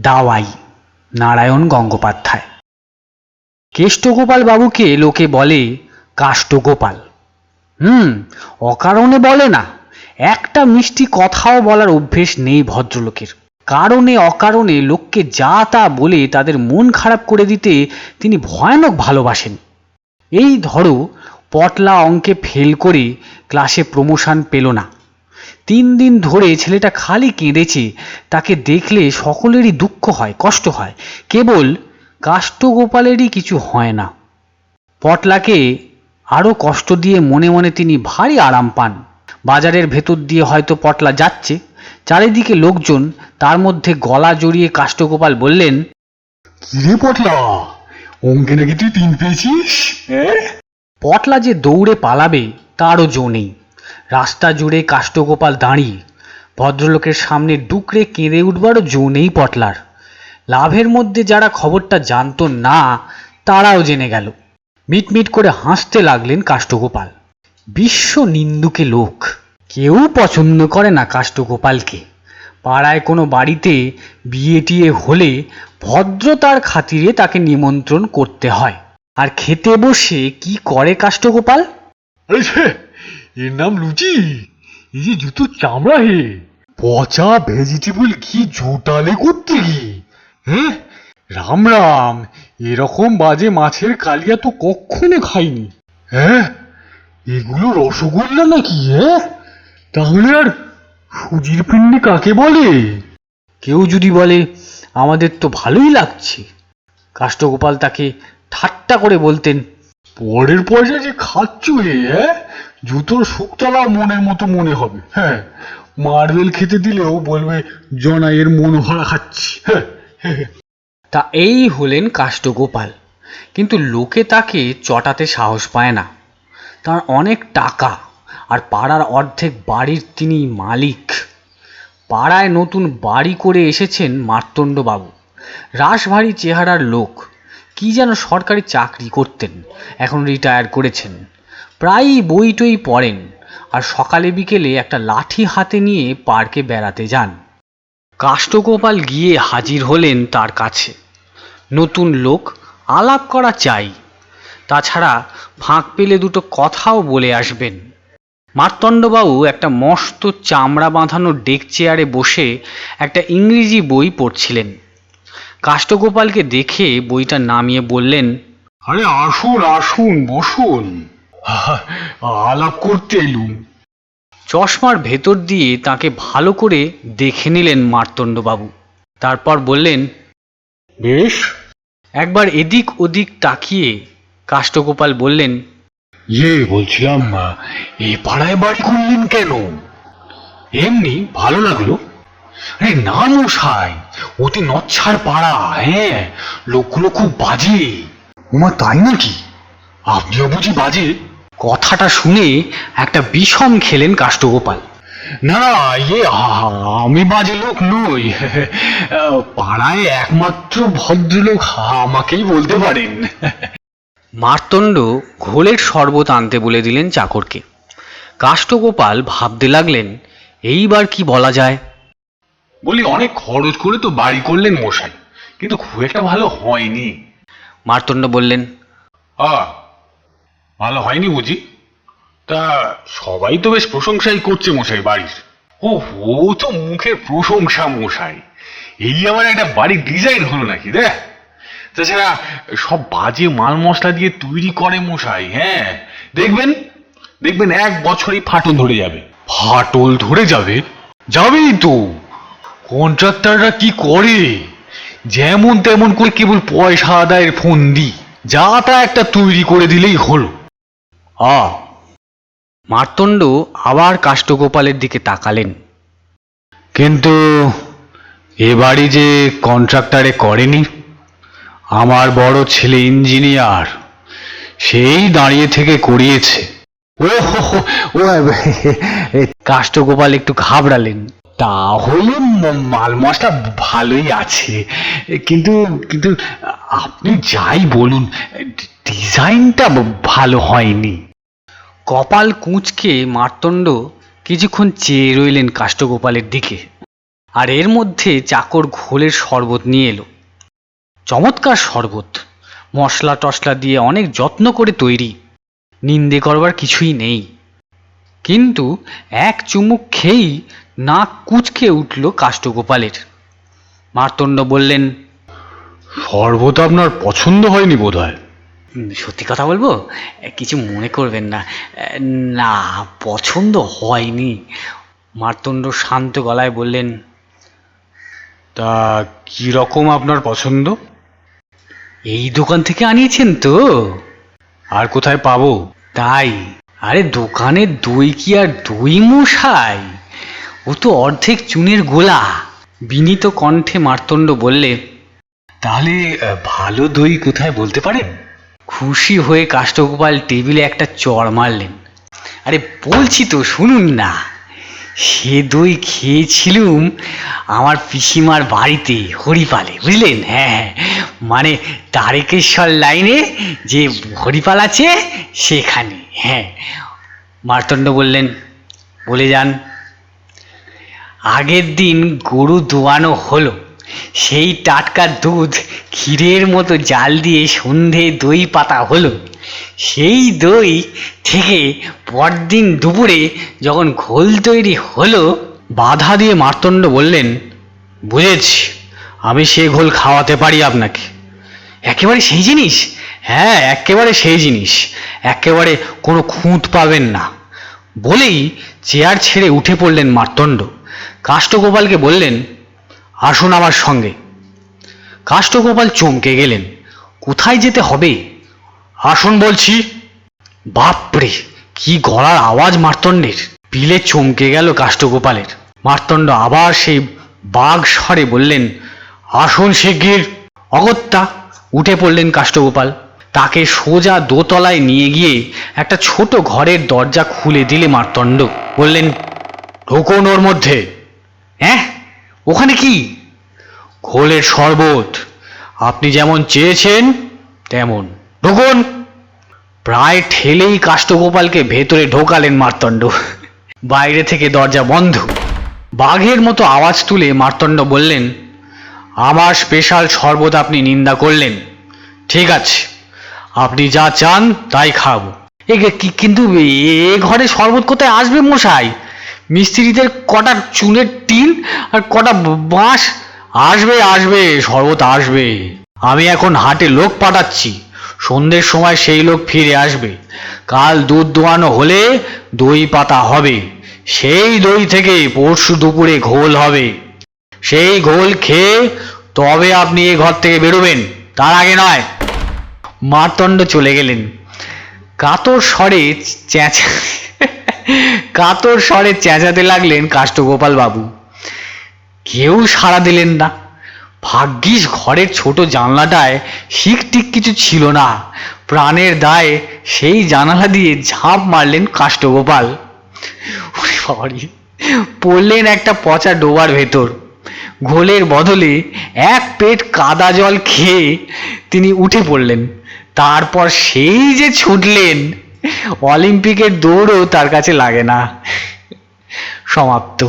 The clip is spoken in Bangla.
দাওয়াই নারায়ণ গঙ্গোপাধ্যায়। কেষ্টগোপাল বাবুকে লোকে বলে কাষ্ঠগোপাল। অকারণে বলে না। একটা মিষ্টি কথাও বলার অভ্যেস নেই ভদ্রলোকের। কারণে অকারণে লোককে যা তা বলে তাদের মন খারাপ করে দিতে তিনি ভয়ানক ভালোবাসেন। এই ধরো, পটলা অঙ্কে ফেল করে ক্লাসে প্রমোশন পেল না। 3 দিন ধরে ছেলেটা খালি কেঁদেছে। তাকে দেখলে সকলেরই দুঃখ হয়, কষ্ট হয়, কেবল কাষ্ঠগোপালেরই কিছু হয় না। পটলাকে আরও কষ্ট দিয়ে মনে মনে তিনি ভারী আরাম পান। বাজারের ভেতর দিয়ে হয়তো পটলা যাচ্ছে, চারিদিকে লোকজন, তার মধ্যে গলা জড়িয়ে কাষ্ঠগোপাল বললেন, কিরে পটলা, অঙ্কে নাকি তুই 3 পেয়েছিস? পটলা যে দৌড়ে পালাবে তারও জো নেই। রাস্তা জুড়ে কাষ্ঠগোপাল দাঁড়িয়ে, ভদ্রলোকের সামনে ডুকরে কেঁদে উঠবারও জো নেই পটলার। লাভের মধ্যে যারা খবরটা জানত না তারাও জেনে গেল। মিটমিট করে হাসতে লাগলেন কাষ্ঠগোপাল। বিশ্ব নিন্দুকে লোক, কেউ পছন্দ করে না কাষ্ঠগোপালকে। পাড়ায় কোনো বাড়িতে বিয়ে টিয়ে হলে ভদ্রতার খাতিরে তাকে নিমন্ত্রণ করতে হয়। আর খেতে বসে কি করে কাষ্ঠগোপাল? এর নাম লুচি, এই যে জুতোর চামড়া হে, পচা ভেজিটেবল ঘি জোটালে করতে গি। রাম রাম, এরকম বাজে মাছের কালিয়া তো কখনো খাইনি। এগুলো রসগোল্লা নাকি? তাহলে আর সুজির পিন্ডি কাকে বলে? কেউ যদি বলে আমাদের তো ভালোই লাগছে, কাষ্ঠগোপাল তাকে ঠাট্টা করে বলতেন, পরের পয়সা যে খাচ্ছ জুতোর শুকতলা মনের মতো মনে হবে। মার্বেল খেতে দিলেও বলবে জনাইয়ের মনোহরা খাচ্ছি। তা এই হলেন কাষ্ঠগোপাল। কিন্তু লোকে তাকে চটাতে সাহস পায় না। তার অনেক টাকা, আর পাড়ার অর্ধেক বাড়ির তিনি মালিক। পাড়ায় নতুন বাড়ি করে এসেছেন মার্তণ্ডবাবু। রাশভারী চেহারার লোক, কি যেন সরকারি চাকরি করতেন, এখন রিটায়ার করেছেন। প্রায়ই বই টই পড়েন, আর সকালে বিকেলে একটা লাঠি হাতে নিয়ে পার্কে বেড়াতে যান। কাষ্ঠগোপাল গিয়ে হাজির হলেন তার কাছে। নতুন লোক, আলাপ করা চাই, তাছাড়া ফাঁক পেলে দুটো কথাও বলে আসবেন। মার্তণ্ডবাবু একটা মস্ত চামড়া বাঁধানো ডেক চেয়ারে বসে একটা ইংরেজি বই পড়ছিলেন। কাষ্ঠগোপালকে দেখে বইটা নামিয়ে বললেন, আরে আসুন আসুন, বসুন, আলাপ করতে এলুম। চশমার ভেতর দিয়ে তাকে ভালো করে দেখে নিলেন মার্তণ্ডবাবু। তারপর বললেন, বেশ। একবার এদিক ওদিক তাকিয়ে কাষ্ঠগোপাল বললেন, বলছিলাম, এই পাড়ায় বাড়ি করলেন কেন? এমনি ভালো লাগলো। আরে না মশাই, অতি নচ্ছার পাড়া। লোকগুলো খুব বাজে। ওমা, তাই নাকি? আপনিও বুঝি বাজে? কথাটা শুনে একটা বিষম খেলেন কাষ্ঠগোপাল। না, আমি বাজে লোক নই। পাড়ায় একমাত্র ভদ্রলোক আমাকেই বলতে পারেন। মার্তণ্ড ঘোলের শরবত আনতে বলে দিলেন চাকরকে। কাষ্ঠগোপাল ভাবতে লাগলেন, এইবার কি বলা যায়। বলি, অনেক খরচ করে তো বাড়ি করলেন মশাই, কিন্তু খুব একটা ভালো হয়নি। মার্তণ্ড বললেন, ভালো হয়নি বুঝি? তা সবাই তো বেশ প্রশংসাই করছে মশাই বাড়ির। ও তো মুখের প্রশংসা মশাই, এই আমার একটা বাড়ির ডিজাইন হলো নাকি? তাছাড়া সব বাজে মাল মশলা দিয়ে তৈরি করে মশাই। দেখবেন দেখবেন 1 বছরই ফাটল ধরে যাবে। ফাটল ধরে যাবে? যাবেই তো। কন্ট্রাক্টররা কি করে, যেমন তেমন করে কেবল পয়সা আদায়ের ফন্দি, যা তা একটা তৈরি করে দিলেই হলো। মার্তণ্ড আবার কাষ্ঠগোপালের দিকে তাকালেন। কিন্তু এ বাড়ি যে কন্ট্রাক্টরে করেনি, আমার বড় ছেলে ইঞ্জিনিয়ার, সেই দাঁড়িয়ে থেকে করিয়েছে। কাষ্ঠগোপাল একটু ঘাবড়ালেন। তাহলে মাল মশলা ভালোই আছে, কিন্তু কিন্তু আপনি যাই বলুন, ডিজাইনটা ভালো হয়নি। কপাল কুঁচকে মার্তণ্ড কিছুক্ষণ চেয়ে রইলেন কাষ্ঠগোপালের দিকে। আর এর মধ্যে চাকর ঘোলের শরবত নিয়ে এলো। চমৎকার শরবত, মশলা টশলা দিয়ে অনেক যত্ন করে তৈরি, নিন্দে করবার কিছুই নেই। কিন্তু এক চুমুক খেয়েই নাক কুঁচকে উঠল কাষ্ঠগোপালের। মার্তণ্ড বললেন, শরবত আপনার পছন্দ হয়নি বোধহয়। সত্যি কথা বলবো, কিছু মনে করবেন না। না, পছন্দ হয়নি। মার্তণ্ড শান্ত গলায় বললেন, তা কি রকম আপনার পছন্দ? এই দোকান থেকে আনিয়েছেন তো? আর কোথায় পাবো? তাই? আরে দোকানের দই কি আর দই মশাই, ও তো অর্ধেক চুনের গোলা। বিনীত কণ্ঠে মার্তণ্ড বললে, তাহলে ভালো দই কোথায় বলতে পারেন? খুশি হয়ে কাষ্ঠগোপাল টেবিলে একটা চড় মারলেন। আরে বলছি তো, শুনুন না। সে দই খেয়েছিলুম আমার পিসিমার বাড়িতে, হরিপালে, বুঝলেন? হ্যাঁ, মানে তারকেশ্বর লাইনে যে হরিপাল আছে সেখানে। হ্যাঁ। মার্তণ্ড বললেন, বলে যান। আগের দিন গরু দোয়ানো হলো, সেই টাটকা দুধ ক্ষীরের মতো জাল দিয়ে সন্ধে দই পাতা হলো। সেই দই থেকে পরদিন দুপুরে যখন ঘোল তৈরি হলো। বাধা দিয়ে মার্তণ্ড বললেন, বুঝেছি, আমি সে ঘোল খাওয়াতে পারি আপনাকে। একেবারে সেই জিনিস? হ্যাঁ, একেবারে সেই জিনিস, একেবারে কোনো খুঁত পাবেন না। বলেই চেয়ার ছেড়ে উঠে পড়লেন মার্তণ্ড। কাষ্ঠগোপালকে বললেন, আসুন আমার সঙ্গে। কাষ্ঠগোপাল চমকে গেলেন, কোথায় যেতে হবে? আসুন বলছি। বাপরে, কি গলার আওয়াজ মার্তণ্ডের! পিলে চমকে গেল কাষ্ঠগোপালের। মার্তণ্ড আবার সেই বাঘ স্বরে বললেন, আসুন শিগগির। অগত্যা উঠে পড়লেন কাষ্ঠগোপাল। তাকে সোজা দোতলায় নিয়ে গিয়ে একটা ছোট ঘরের দরজা খুলে দিলে মার্তণ্ড। বললেন, ঢুকুন ওর মধ্যে। হ্যাঁ, ওখানে কি? ঘোলের শরবত, আপনি যেমন চেয়েছেন তেমন। ঢুকুন। প্রায় ঠেলেই কাষ্ঠগোপালকে ভেতরে ঢোকালেন মার্তণ্ড। বাইরে থেকে দরজা বন্ধ। বাঘের মতো আওয়াজ তুলে মার্তণ্ড বললেন, আমার স্পেশাল শরবত আপনি নিন্দা করলেন, ঠিক আছে, আপনি যা চান তাই খাবো। কিন্তু এ ঘরে শরবত কোথায় আসবে মশাই? মিস্ত্রিদের কটা চুনের টিন আর কটা বাঁশ। আসবে আসবে, শরবত আসবে। আমি এখন হাটে লোক পাঠাচ্ছি, সন্ধ্যের সময় সেই লোক ফিরে আসবে। কাল দুধ দোয়ানো হলে দই পাতা হবে, সেই দই থেকে পরশু দুপুরে ঘোল হবে। সেই ঘোল খেয়ে তবে আপনি এ ঘর থেকে বেরোবেন, তার আগে নয়। মার্তণ্ড চলে গেলেন। কাতর স্বরে চেঁচাতে লাগলেন কাষ্ঠগোপাল বাবু। কেউ সাড়া দিলেন না। ভাগ্যিস ঘরের ছোট জানলাটায় শিক টিক কিছু ছিল না। প্রাণের দায়ে সেই জানালা দিয়ে ঝাঁপ মারলেন কাষ্ঠগোপাল। পড়লেন একটা পচা ডোবার ভেতর। ঘোলের বদলে এক পেট কাদা জল খেয়ে তিনি উঠে পড়লেন। তারপর সেই যে ছুটলেন, অলিম্পিকের দৌড়ও তার কাছে লাগে না। সমাপ্ত।